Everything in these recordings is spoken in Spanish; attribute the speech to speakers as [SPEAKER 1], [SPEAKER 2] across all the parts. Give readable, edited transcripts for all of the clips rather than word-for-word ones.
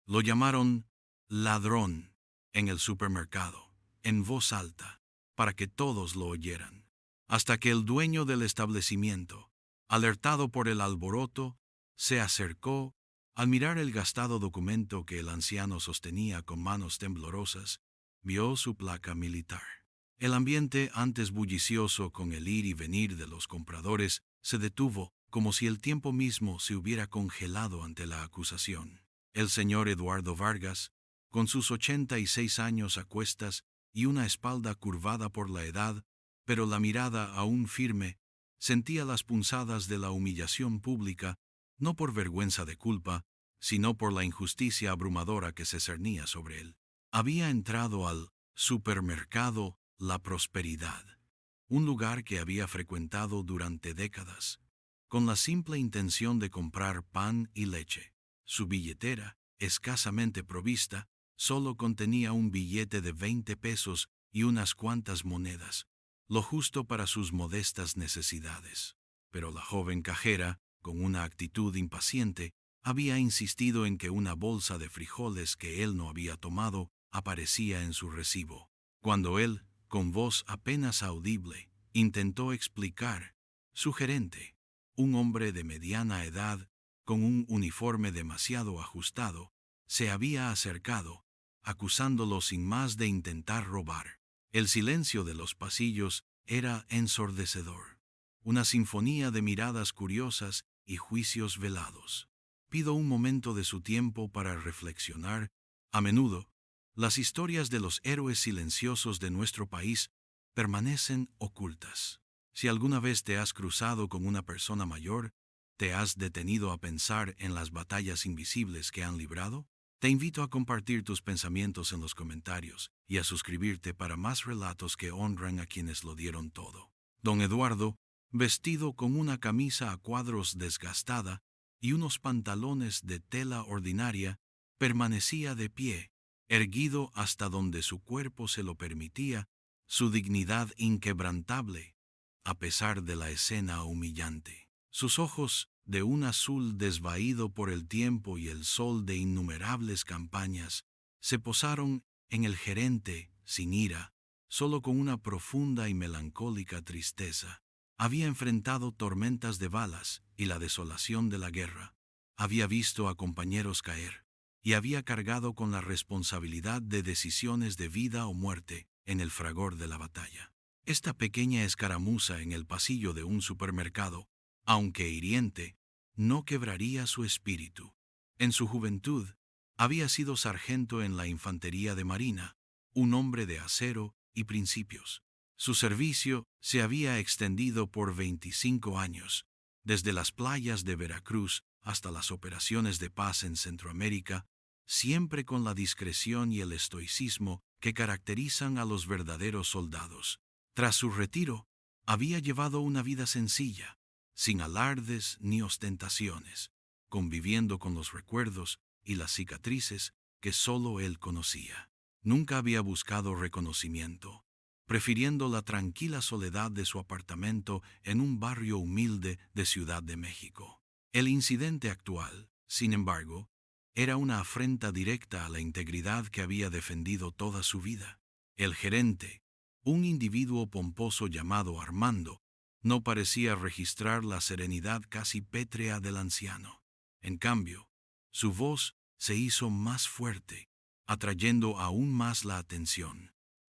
[SPEAKER 1] Lo llamaron ladrón en el supermercado, en voz alta, para que todos lo oyeran, hasta que el dueño del establecimiento, alertado por el alboroto, se acercó. Al mirar el gastado documento que el anciano sostenía con manos temblorosas, vio su placa militar. El ambiente, antes bullicioso con el ir y venir de los compradores, se detuvo, como si el tiempo mismo se hubiera congelado ante la acusación. El señor Eduardo Vargas, con sus 86 años a cuestas y una espalda curvada por la edad, pero la mirada aún firme, sentía las punzadas de la humillación pública, no por vergüenza de culpa, sino por la injusticia abrumadora que se cernía sobre él. Había entrado al supermercado La Prosperidad, un lugar que había frecuentado durante décadas, con la simple intención de comprar pan y leche. Su billetera, escasamente provista, solo contenía un billete de 20 pesos y unas cuantas monedas, lo justo para sus modestas necesidades. Pero la joven cajera, con una actitud impaciente, había insistido en que una bolsa de frijoles que él no había tomado aparecía en su recibo. Cuando él, con voz apenas audible, intentó explicar, su gerente, un hombre de mediana edad, con un uniforme demasiado ajustado, se había acercado, acusándolo sin más de intentar robar. El silencio de los pasillos era ensordecedor, una sinfonía de miradas curiosas y juicios velados. Pido un momento de su tiempo para reflexionar. A menudo, las historias de los héroes silenciosos de nuestro país permanecen ocultas. Si alguna vez te has cruzado con una persona mayor, ¿te has detenido a pensar en las batallas invisibles que han librado? Te invito a compartir tus pensamientos en los comentarios y a suscribirte para más relatos que honran a quienes lo dieron todo. Don Eduardo, vestido con una camisa a cuadros desgastada y unos pantalones de tela ordinaria, permanecía de pie, erguido hasta donde su cuerpo se lo permitía, su dignidad inquebrantable, a pesar de la escena humillante. Sus ojos, de un azul desvaído por el tiempo y el sol de innumerables campañas, se posaron en el gerente sin ira, solo con una profunda y melancólica tristeza. Había enfrentado tormentas de balas y la desolación de la guerra. Había visto a compañeros caer, y había cargado con la responsabilidad de decisiones de vida o muerte en el fragor de la batalla. Esta pequeña escaramuza en el pasillo de un supermercado, aunque hiriente, no quebraría su espíritu. En su juventud, había sido sargento en la infantería de marina, un hombre de acero y principios. Su servicio se había extendido por 25 años, desde las playas de Veracruz hasta las operaciones de paz en Centroamérica, siempre con la discreción y el estoicismo que caracterizan a los verdaderos soldados. Tras su retiro, había llevado una vida sencilla, sin alardes ni ostentaciones, conviviendo con los recuerdos y las cicatrices que solo él conocía. Nunca había buscado reconocimiento, prefiriendo la tranquila soledad de su apartamento en un barrio humilde de Ciudad de México. El incidente actual, sin embargo, era una afrenta directa a la integridad que había defendido toda su vida. El gerente, un individuo pomposo llamado Armando, no parecía registrar la serenidad casi pétrea del anciano. En cambio, su voz se hizo más fuerte, atrayendo aún más la atención.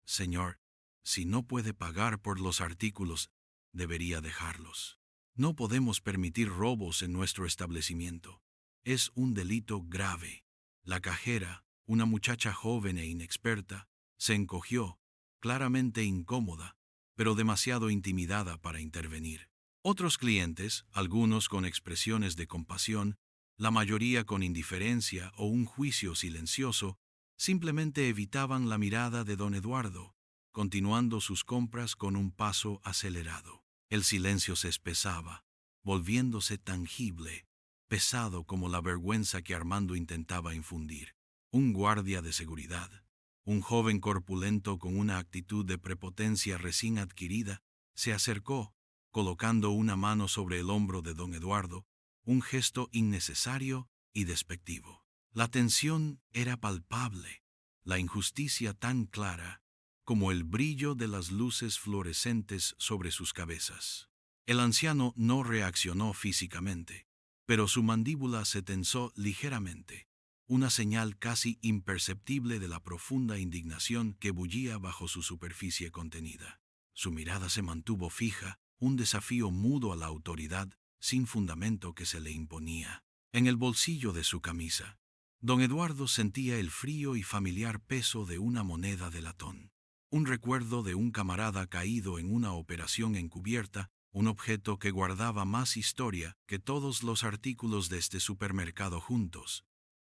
[SPEAKER 1] Señor, si no puede pagar por los artículos, debería dejarlos. No podemos permitir robos en nuestro establecimiento. Es un delito grave. La cajera, una muchacha joven e inexperta, se encogió, claramente incómoda, pero demasiado intimidada para intervenir. Otros clientes, algunos con expresiones de compasión, la mayoría con indiferencia o un juicio silencioso, simplemente evitaban la mirada de don Eduardo, continuando sus compras con un paso acelerado. El silencio se espesaba, volviéndose tangible, pesado como la vergüenza que Armando intentaba infundir. Un guardia de seguridad, un joven corpulento con una actitud de prepotencia recién adquirida, se acercó, colocando una mano sobre el hombro de don Eduardo, un gesto innecesario y despectivo. La tensión era palpable, la injusticia tan clara como el brillo de las luces fluorescentes sobre sus cabezas. El anciano no reaccionó físicamente, pero su mandíbula se tensó ligeramente, una señal casi imperceptible de la profunda indignación que bullía bajo su superficie contenida. Su mirada se mantuvo fija, un desafío mudo a la autoridad sin fundamento que se le imponía. En el bolsillo de su camisa, don Eduardo sentía el frío y familiar peso de una moneda de latón. Un recuerdo de un camarada caído en una operación encubierta, un objeto que guardaba más historia que todos los artículos de este supermercado juntos.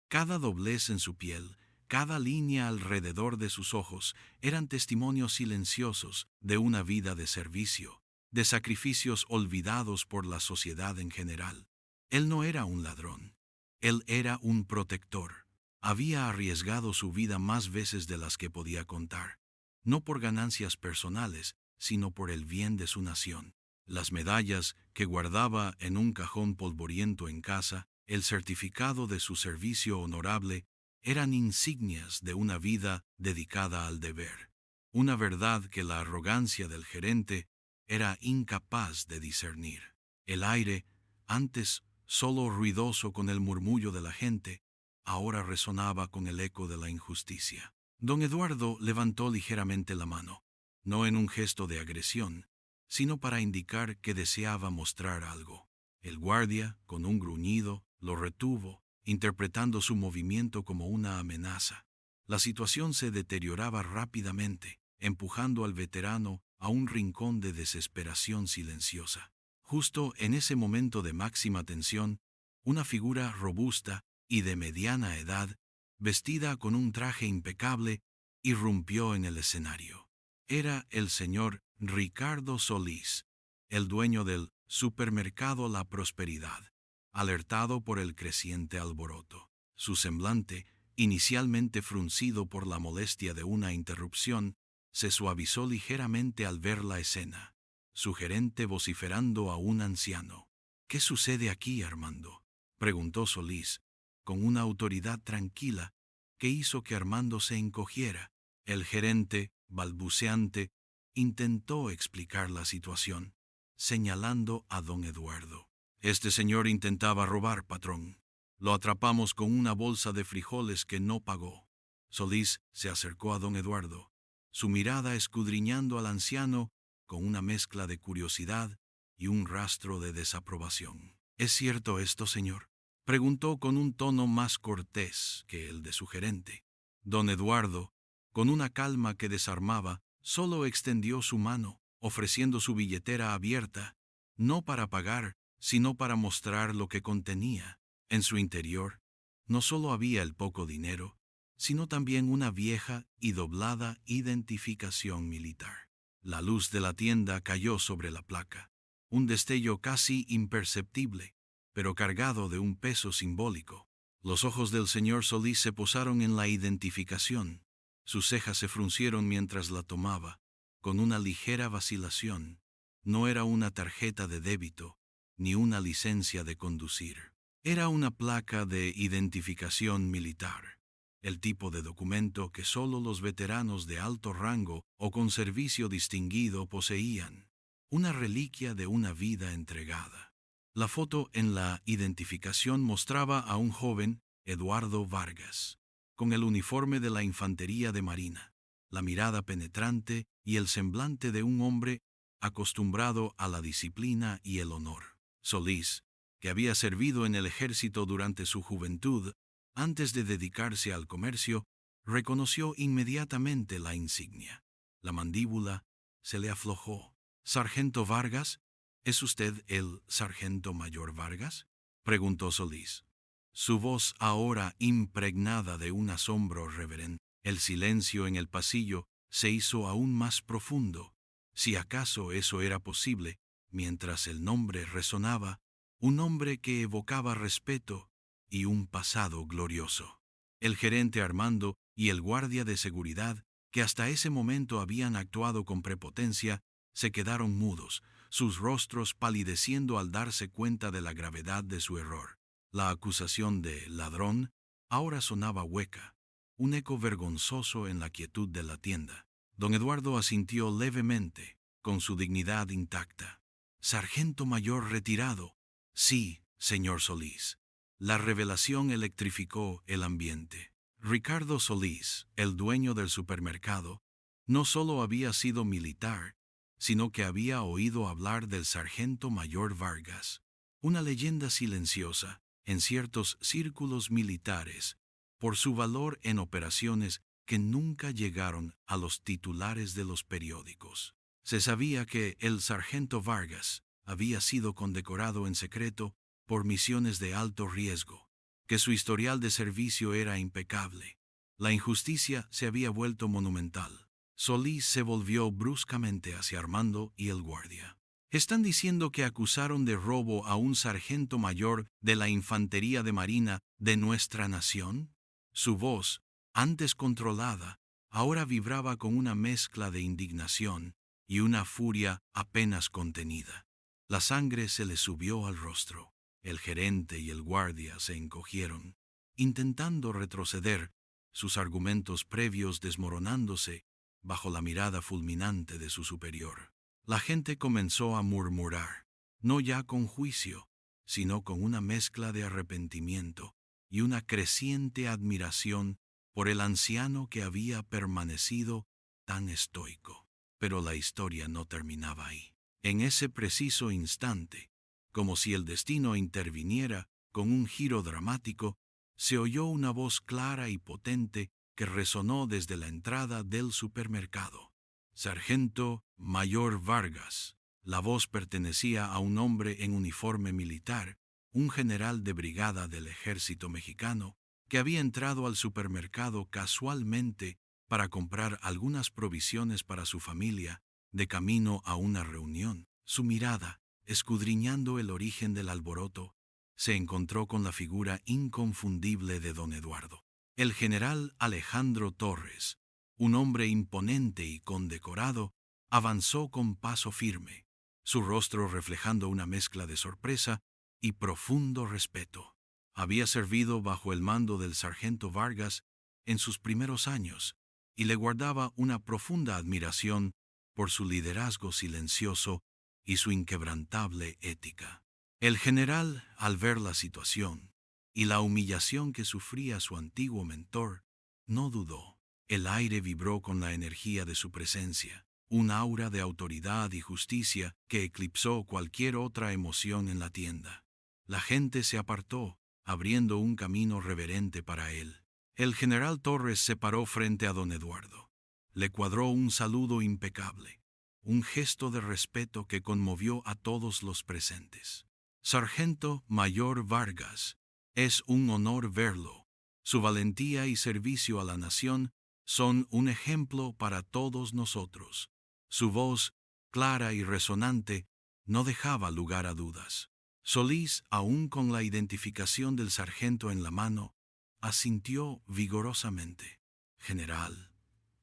[SPEAKER 1] Cada doblez en su piel, cada línea alrededor de sus ojos, eran testimonios silenciosos de una vida de servicio, de sacrificios olvidados por la sociedad en general. Él no era un ladrón. Él era un protector. Había arriesgado su vida más veces de las que podía contar, no por ganancias personales, sino por el bien de su nación. Las medallas que guardaba en un cajón polvoriento en casa, el certificado de su servicio honorable, eran insignias de una vida dedicada al deber. Una verdad que la arrogancia del gerente era incapaz de discernir. El aire, antes solo ruidoso con el murmullo de la gente, ahora resonaba con el eco de la injusticia. Don Eduardo levantó ligeramente la mano, no en un gesto de agresión, sino para indicar que deseaba mostrar algo. El guardia, con un gruñido, lo retuvo, interpretando su movimiento como una amenaza. La situación se deterioraba rápidamente, empujando al veterano a un rincón de desesperación silenciosa. Justo en ese momento de máxima tensión, una figura robusta y de mediana edad, vestida con un traje impecable, irrumpió en el escenario. Era el señor Ricardo Solís, el dueño del supermercado La Prosperidad, alertado por el creciente alboroto. Su semblante, inicialmente fruncido por la molestia de una interrupción, se suavizó ligeramente al ver la escena. Su gerente vociferando a un anciano. «¿Qué sucede aquí, Armando?», preguntó Solís, con una autoridad tranquila que hizo que Armando se encogiera. El gerente, balbuceante, intentó explicar la situación, señalando a don Eduardo. «Este señor intentaba robar, patrón. Lo atrapamos con una bolsa de frijoles que no pagó». Solís se acercó a don Eduardo, su mirada escudriñando al anciano con una mezcla de curiosidad y un rastro de desaprobación. «¿Es cierto esto, señor?», preguntó con un tono más cortés que el de su gerente. Don Eduardo, con una calma que desarmaba, solo extendió su mano, ofreciendo su billetera abierta, no para pagar, sino para mostrar lo que contenía. En su interior, no solo había el poco dinero, sino también una vieja y doblada identificación militar. La luz de la tienda cayó sobre la placa, un destello casi imperceptible, pero cargado de un peso simbólico. Los ojos del señor Solís se posaron en la identificación. Sus cejas se fruncieron mientras la tomaba, con una ligera vacilación. No era una tarjeta de débito, ni una licencia de conducir. Era una placa de identificación militar, el tipo de documento que solo los veteranos de alto rango o con servicio distinguido poseían, una reliquia de una vida entregada. La foto en la identificación mostraba a un joven, Eduardo Vargas, con el uniforme de la Infantería de Marina, la mirada penetrante y el semblante de un hombre acostumbrado a la disciplina y el honor. Solís, que había servido en el ejército durante su juventud, antes de dedicarse al comercio, reconoció inmediatamente la insignia. La mandíbula se le aflojó. «¿Sargento Vargas? ¿Es usted el sargento mayor Vargas?», preguntó Solís. Su voz ahora impregnada de un asombro reverente. El silencio en el pasillo se hizo aún más profundo, si acaso eso era posible, mientras el nombre resonaba, un nombre que evocaba respeto y un pasado glorioso. El gerente Armando y el guardia de seguridad, que hasta ese momento habían actuado con prepotencia, se quedaron mudos, sus rostros palideciendo al darse cuenta de la gravedad de su error. La acusación de ladrón ahora sonaba hueca, un eco vergonzoso en la quietud de la tienda. Don Eduardo asintió levemente, con su dignidad intacta. «Sargento mayor retirado». «Sí, señor Solís». La revelación electrificó el ambiente. Ricardo Solís, el dueño del supermercado, no solo había sido militar, sino que había oído hablar del sargento mayor Vargas, una leyenda silenciosa en ciertos círculos militares, por su valor en operaciones que nunca llegaron a los titulares de los periódicos. Se sabía que el sargento Vargas había sido condecorado en secreto por misiones de alto riesgo, que su historial de servicio era impecable. La injusticia se había vuelto monumental. Solís se volvió bruscamente hacia Armando y el guardia. «¿Están diciendo que acusaron de robo a un sargento mayor de la Infantería de Marina de nuestra nación?» Su voz, antes controlada, ahora vibraba con una mezcla de indignación y una furia apenas contenida. La sangre se le subió al rostro. El gerente y el guardia se encogieron, intentando retroceder, sus argumentos previos desmoronándose bajo la mirada fulminante de su superior. La gente comenzó a murmurar, no ya con juicio, sino con una mezcla de arrepentimiento y una creciente admiración por el anciano que había permanecido tan estoico. Pero la historia no terminaba ahí. En ese preciso instante, como si el destino interviniera con un giro dramático, se oyó una voz clara y potente que resonó desde la entrada del supermercado. «Sargento Mayor Vargas». La voz pertenecía a un hombre en uniforme militar, un general de brigada del ejército mexicano, que había entrado al supermercado casualmente para comprar algunas provisiones para su familia, de camino a una reunión. Su mirada, escudriñando el origen del alboroto, se encontró con la figura inconfundible de don Eduardo. El general Alejandro Torres, un hombre imponente y condecorado, avanzó con paso firme, su rostro reflejando una mezcla de sorpresa y profundo respeto. Había servido bajo el mando del sargento Vargas en sus primeros años y le guardaba una profunda admiración por su liderazgo silencioso y su inquebrantable ética. El general, al ver la situación y la humillación que sufría su antiguo mentor, no dudó. El aire vibró con la energía de su presencia, un aura de autoridad y justicia que eclipsó cualquier otra emoción en la tienda. La gente se apartó, abriendo un camino reverente para él. El general Torres se paró frente a don Eduardo. Le cuadró un saludo impecable, un gesto de respeto que conmovió a todos los presentes. «Sargento Mayor Vargas, es un honor verlo. Su valentía y servicio a la nación son un ejemplo para todos nosotros». Su voz, clara y resonante, no dejaba lugar a dudas. Solís, aún con la identificación del sargento en la mano, asintió vigorosamente. «General,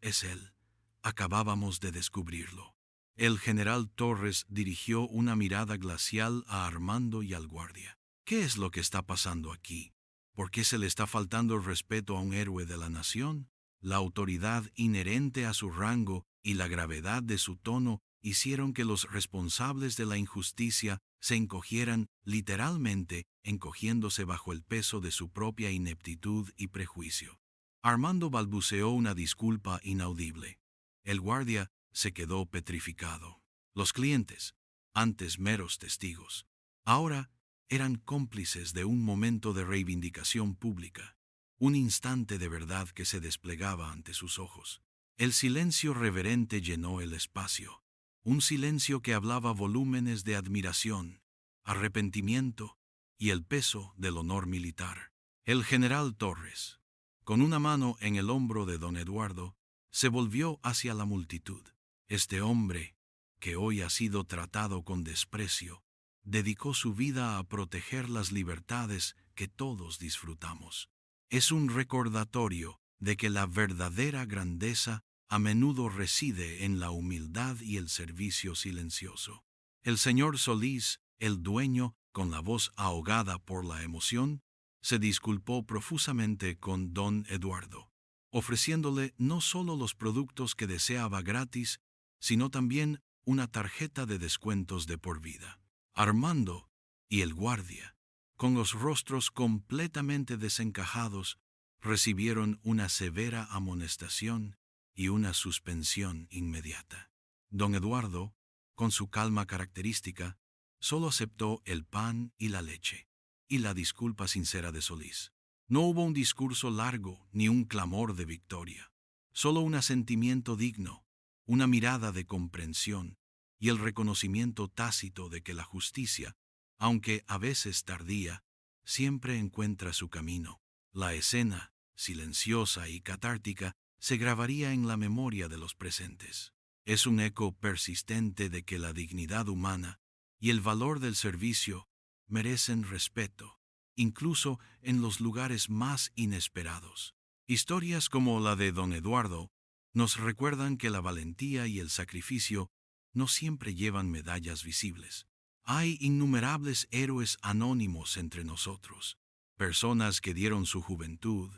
[SPEAKER 1] es él. Acabábamos de descubrirlo». El general Torres dirigió una mirada glacial a Armando y al guardia. «¿Qué es lo que está pasando aquí? ¿Por qué se le está faltando el respeto a un héroe de la nación?» La autoridad inherente a su rango y la gravedad de su tono hicieron que los responsables de la injusticia se encogieran, literalmente encogiéndose bajo el peso de su propia ineptitud y prejuicio. Armando balbuceó una disculpa inaudible. El guardia se quedó petrificado. Los clientes, antes meros testigos, ahora eran cómplices de un momento de reivindicación pública, un instante de verdad que se desplegaba ante sus ojos. El silencio reverente llenó el espacio, un silencio que hablaba volúmenes de admiración, arrepentimiento y el peso del honor militar. El general Torres, con una mano en el hombro de don Eduardo, se volvió hacia la multitud. Este hombre, que hoy ha sido tratado con desprecio, dedicó su vida a proteger las libertades que todos disfrutamos. Es un recordatorio de que la verdadera grandeza a menudo reside en la humildad y el servicio silencioso. El señor Solís, el dueño, con la voz ahogada por la emoción, se disculpó profusamente con don Eduardo, ofreciéndole no solo los productos que deseaba gratis, sino también una tarjeta de descuentos de por vida. Armando y el guardia, con los rostros completamente desencajados, recibieron una severa amonestación y una suspensión inmediata. Don Eduardo, con su calma característica, solo aceptó el pan y la leche, y la disculpa sincera de Solís. No hubo un discurso largo ni un clamor de victoria, solo un asentimiento digno, una mirada de comprensión y el reconocimiento tácito de que la justicia, aunque a veces tardía, siempre encuentra su camino. La escena, silenciosa y catártica, se grabaría en la memoria de los presentes. Es un eco persistente de que la dignidad humana y el valor del servicio merecen respeto, incluso en los lugares más inesperados. Historias como la de don Eduardo nos recuerdan que la valentía y el sacrificio no siempre llevan medallas visibles. Hay innumerables héroes anónimos entre nosotros, personas que dieron su juventud,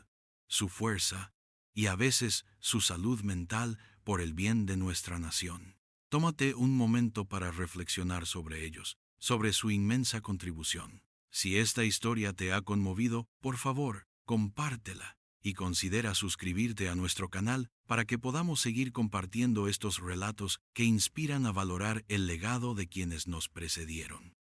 [SPEAKER 1] su fuerza y a veces su salud mental por el bien de nuestra nación. Tómate un momento para reflexionar sobre ellos, sobre su inmensa contribución. Si esta historia te ha conmovido, por favor, compártela y considera suscribirte a nuestro canal para que podamos seguir compartiendo estos relatos que inspiran a valorar el legado de quienes nos precedieron.